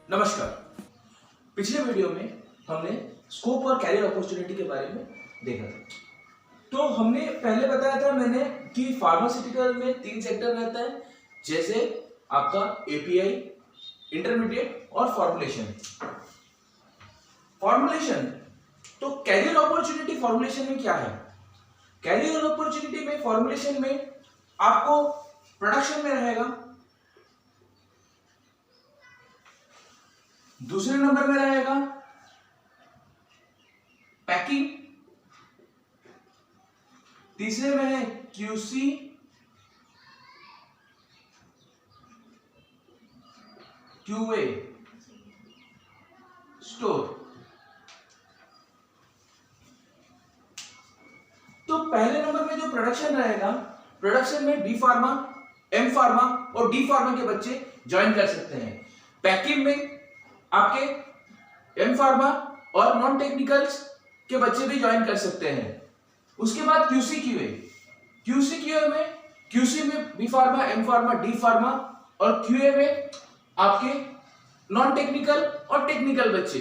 नमस्कार। पिछले वीडियो में हमने स्कोप और कैरियर अपॉर्चुनिटी के बारे में देखा था। तो हमने पहले बताया था मैंने कि फार्मास्यूटिकल में 3 सेक्टर रहता है, जैसे आपका एपीआई, इंटरमीडिएट और फॉर्मुलेशन। तो कैरियर अपॉर्चुनिटी फॉर्मुलेशन में क्या है? कैरियर अपॉर्चुनिटी में फॉर्मुलेशन में आपको प्रोडक्शन में रहेगा, दूसरे नंबर में रहेगा पैकिंग, तीसरे में है क्यूसी, क्यूए, स्टोर। तो पहले नंबर में जो प्रोडक्शन रहेगा, प्रोडक्शन में बी फार्मा, एम फार्मा और डी फार्मा के बच्चे ज्वाइन कर सकते हैं। पैकिंग में आपके एम फार्मा और नॉन टेक्निकल्स के बच्चे भी ज्वाइन कर सकते हैं। उसके बाद क्यूसी क्यूए में B pharma, M pharma, D pharma और क्यूए में आपके नॉन टेक्निकल और टेक्निकल बच्चे,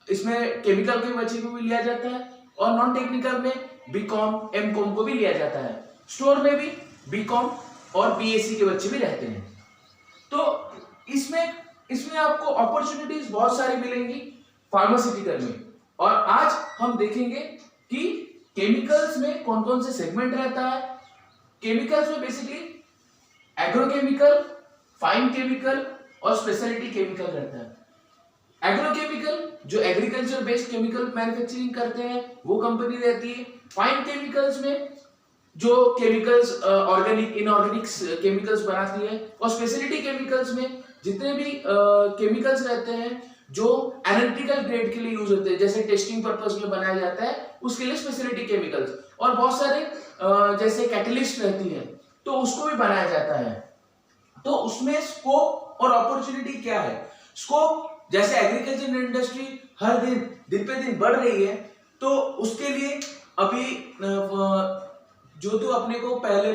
इसमें केमिकल के बच्चे को भी लिया जाता है और नॉन टेक्निकल में बीकॉम, एमकॉम को भी लिया जाता है। स्टोर में भी बीकॉम और बीएससी के बच्चे भी रहते हैं। तो इसमें आपको अपॉर्चुनिटीज बहुत सारी मिलेंगी फार्मास्यूटिकल में। और आज हम देखेंगे कि केमिकल्स में कौन कौन से सेगमेंट रहता है। केमिकल्स में बेसिकली एग्रोकेमिकल, फाइन केमिकल और स्पेशलिटी केमिकल रहता है। एग्रोकेमिकल जो एग्रीकल्चर बेस्ड केमिकल मैन्युफैक्चरिंग करते हैं वो कंपनी रहती है। फाइन केमिकल्स में जो केमिकल्स ऑर्गेनिक, इनऑर्गेनिक्स केमिकल्स बनाती है। और स्पेशलिटी केमिकल्स में जितने भी केमिकल्स रहते हैं जो एनालिटिकल ग्रेड के लिए यूज होते हैं, जैसे टेस्टिंग पर्पस में बनाया जाता है, उसके लिए स्पेशलिटी केमिकल्स। और बहुत सारे जैसे कैटलिस्ट रहती है तो उसको भी बनाया जाता है। तो उसमें स्कोप और अपॉर्चुनिटी क्या है? स्कोप जैसे एग्रीकल्चर इंडस्ट्री हर दिन पे दिन बढ़ रही है, तो उसके लिए अभी जो अपने को पहले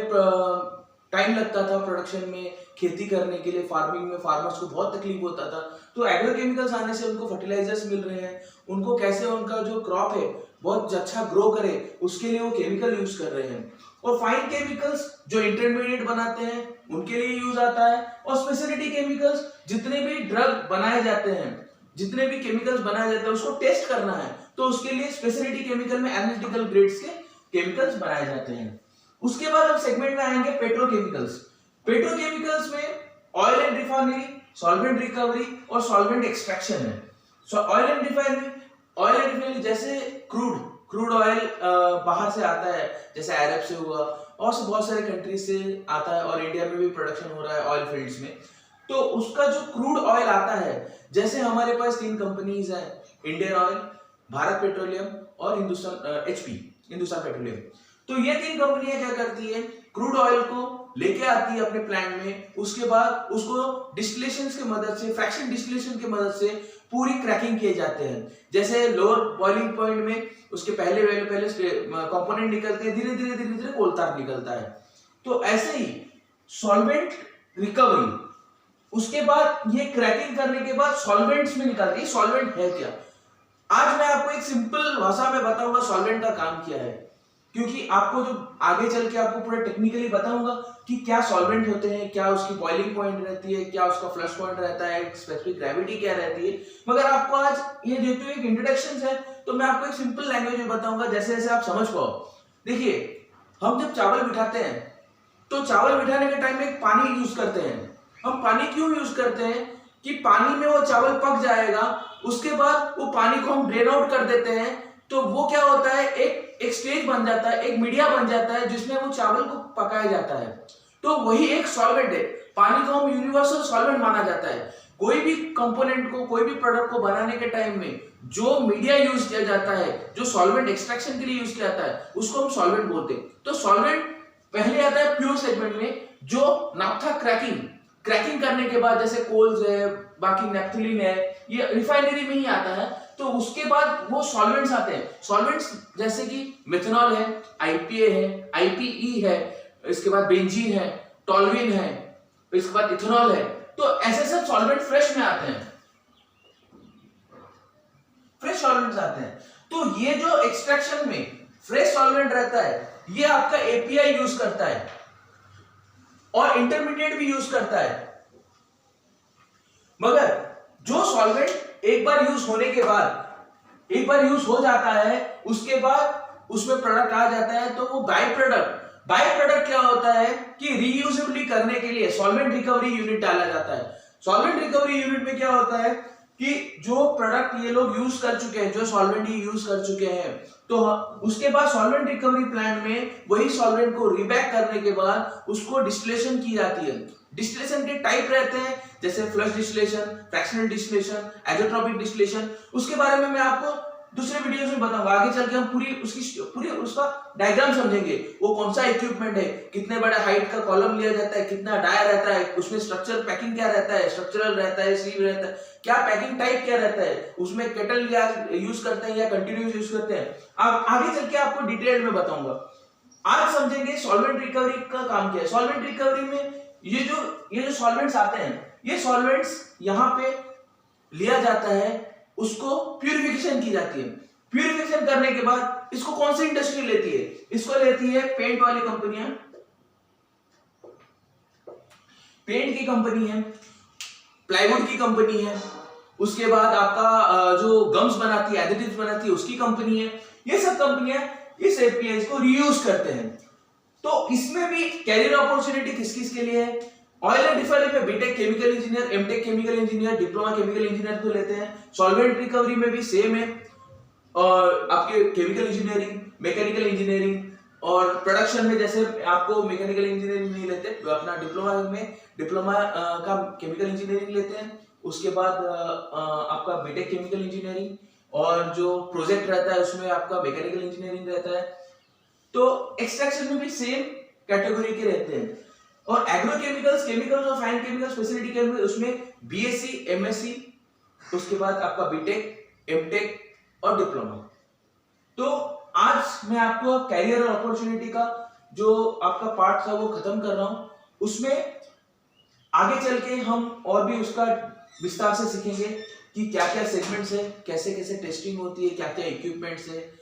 टाइम लगता था प्रोडक्शन में, खेती करने के लिए, फार्मिंग में फार्मर्स को बहुत तकलीफ होता था। तो एग्रोकेमिकल्स आने से उनको फर्टिलाइजर्स मिल रहे हैं, उनको कैसे उनका जो क्रॉप है बहुत अच्छा ग्रो करे उसके लिए वो केमिकल यूज कर रहे हैं। और फाइन केमिकल्स जो इंटरमीडिएट बनाते हैं उनके लिए यूज आता है। और स्पेशलिटी केमिकल्स जितने भी ड्रग बनाए जाते हैं, जितने भी केमिकल्स बनाए जाते हैं उसको टेस्ट करना है, तो उसके लिए स्पेशलिटी केमिकल में एनालिटिकल ग्रेड्स के केमिकल्स बनाए जाते हैं। उसके बाद हम सेगमेंट में आएंगे पेट्रोकेमिकल्स। पेट्रोकेमिकल्स में oil and refinery, solvent recovery और सॉल्वेंट एक्सट्रैक्शन है। ऑयल एंड रिफाइनरी जैसे क्रूड ऑयल बाहर से आता है, जैसे अरब से हुआ और बहुत सारे कंट्रीज से आता है और इंडिया में भी प्रोडक्शन हो रहा है ऑयल फील्ड्स में। तो उसका जो क्रूड ऑयल आता है, जैसे हमारे पास 3 कंपनीज हैं, इंडियन ऑयल, भारत पेट्रोलियम और हिंदुस्तान पेट्रोलियम। तो ये 3 कंपनियां क्या करती है, क्रूड ऑयल को लेके आती है अपने प्लांट में, उसके बाद उसको डिस्टिलेशन की मदद से, फ्रैक्शन डिस्टिलेशन की मदद से पूरी क्रैकिंग किए जाते हैं। जैसे लोअर बॉइलिंग पॉइंट में उसके पहले कंपोनेंट निकलते हैं, धीरे धीरे कोलतार निकलता है। तो ऐसे ही सॉल्वेंट रिकवरी, उसके बाद ये क्रैकिंग करने के बाद सॉल्वेंट्स में निकलती है। सॉल्वेंट है क्या? आज मैं आपको एक सिंपल भाषा में बताऊंगा सॉल्वेंट का काम क्या है, क्योंकि आपको जो आगे चल के आपको पूरा टेक्निकली बताऊंगा कि क्या सॉल्वेंट होते हैं, क्या उसकी बॉइलिंग पॉइंट रहती है, क्या उसका फ्लश पॉइंट रहता है, स्पेसिफिक ग्रेविटी क्या रहती है। मगर आपको आज ये जेहेतु एक इंट्रोडक्शन है तो मैं आपको एक सिंपल लैंग्वेज में बताऊंगा जैसे जैसे आप समझ पाओ। देखिए, हम जब चावल बिठाते हैं तो चावल बिठाने के टाइम में एक पानी यूज करते हैं। हम पानी क्यों यूज करते हैं कि पानी में वो चावल पक जाएगा, उसके बाद वो पानी को हम ड्रेन आउट कर देते हैं, तो वो क्या होता है, एक स्टेज बन जाता है, एक मीडिया बन जाता है जिसमें वो चावल को पकाया जाता है। तो वही एक सॉल्वेंट है। पानी को हम यूनिवर्सल सॉल्वेंट माना जाता है। कोई भी कंपोनेंट को, कोई भी प्रोडक्ट को बनाने के टाइम में जो मीडिया यूज किया जाता है, जो सॉल्वेंट एक्सट्रैक्शन के लिए यूज किया जाता है, उसको हम सॉल्वेंट बोलते हैं। तो सॉल्वेंट पहले आता है प्योर सेगमेंट में, जो नाफ्था क्रैकिंग करने के बाद, जैसे कोल्स है, बाकी नेफ्थलीन है, ये रिफाइनरी में ही आता है। तो उसके बाद वो सॉल्वेंट्स आते हैं। सॉल्वेंट्स जैसे कि मिथेनॉल है, आईपीए है, आईपीई है, इसके बाद बेंजीन है, टॉल्यूइन है, इसके बाद इथेनॉल है। तो ऐसे सब सॉल्वेंट फ्रेश में आते हैं। फ्रेश सॉल्वेंट्स आते हैं। तो ये जो एक्सट्रैक्शन में फ्रेश सॉल्वेंट रहता है, ये आपका एपीआई यूज करता है और इंटरमीडिएट भी यूज करता है। मगर जो सॉल्वेंट एक बार यूज होने के बाद, एक बार यूज हो जाता है, उसके बाद उसमें प्रोडक्ट आ जाता है, तो वो बाय प्रोडक्ट क्या होता है कि रीयूजेबली करने के लिए सॉल्वेंट रिकवरी यूनिट डाला जाता है। सॉल्वेंट रिकवरी यूनिट में क्या होता है कि जो प्रोडक्ट ये लोग यूज कर चुके हैं, जो सॉल्वेंट ये यूज कर चुके हैं, तो उसके बाद सॉल्वेंट रिकवरी प्लांट में वही सॉल्वेंट को रिबैक करने के बाद उसको डिस्टिलेशन की जाती है। डिस्टिलेशन के टाइप रहते हैं, जैसे flush distillation, fractional distillation, azeotropic distillation. उसके बारे में मैं आपको दूसरे वीडियोस में बताऊंगा। आगे चल के हम पूरी उसका डायग्राम समझेंगे, वो कौन सा इक्विपमेंट है, कितने बड़े हाइट का कॉलम लिया जाता है, कितना डाया रहता है, उसमें स्ट्रक्चर पैकिंग क्या रहता है, स्ट्रक्चरल रहता है, स्लीव रहता है, क्या पैकिंग टाइप क्या रहता है, उसमें केटल या यूज करते हैं या कंटिन्यूस यूज करते हैं। अब आगे चल के आपको डिटेल में बताऊंगा। आज समझेंगे सॉल्वेंट रिकवरी का काम क्या है। सॉल्वेंट रिकवरी में ये जो सॉल्वेंट्स आते हैं, ये सॉल्वेंट्स यहाँ पे लिया जाता है, उसको प्यूरिफिकेशन की जाती है। प्यूरिफिकेशन करने के बाद इसको कौन सी इंडस्ट्री लेती है? इसको लेती है पेंट वाली कंपनियां, पेंट की कंपनी है, प्लाईवुड की कंपनी है, उसके बाद आपका जो गम्स बनाती है, एडिटिव्स बनाती है, उसकी कंपनी है। ये सब कंपनियां इस एपीआई को रीयूज करते हैं। तो इसमें भी कैरियर अपॉर्चुनिटी किस किस के लिए है? ऑयल एंड रिफाइनरी में BTech chemical engineer, MTech chemical engineer, diploma chemical engineer को लेते हैं। सॉल्वेंट रिकवरी में भी सेम है, और आपके केमिकल इंजीनियरिंग, मैकेनिकल इंजीनियरिंग, और प्रोडक्शन में जैसे आपको मैकेनिकल इंजीनियरिंग नहीं लेते, अपना डिप्लोमा का केमिकल इंजीनियरिंग लेते हैं। उसके बाद आपका बीटेक केमिकल इंजीनियरिंग, और जो प्रोजेक्ट रहता है उसमें आपका मैकेनिकल इंजीनियरिंग रहता है। तो एक्सट्रैक्शन में भी सेम कैटेगरी के रहते हैं। और एग्रोकेमिकल्स, केमिकल्स और फाइन केमिकल्स, स्पेशलिटी केमिकल, उसमें बीएससी, एमएससी, उसके बाद आपका बीटेक, एमटेक और डिप्लोमा। तो आज मैं आपको कैरियर और अपॉर्चुनिटी का जो आपका पार्ट था वो खत्म कर रहा हूं। उसमें आगे चल के हम और भी उसका विस्तार से सीखेंगे कि क्या क्या सेगमेंट्स है, कैसे कैसे टेस्टिंग होती है, क्या क्या इक्विपमेंट्स है,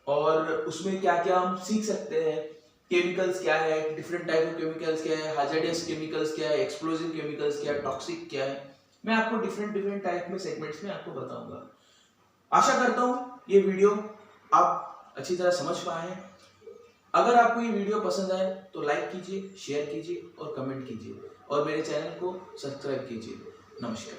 और उसमें क्या क्या हम सीख सकते हैं। केमिकल्स क्या है, डिफरेंट टाइप ऑफ केमिकल्स क्या है, हैजर्डस केमिकल्स क्या है, एक्सप्लोजिव केमिकल्स क्या है, टॉक्सिक क्या है, मैं आपको डिफरेंट टाइप में सेगमेंट्स में आपको बताऊंगा। आशा करता हूँ ये वीडियो आप अच्छी तरह समझ पाए हैं। अगर आपको ये वीडियो पसंद आए तो लाइक कीजिए, शेयर कीजिए और कमेंट कीजिए, और मेरे चैनल को सब्सक्राइब कीजिए। नमस्कार।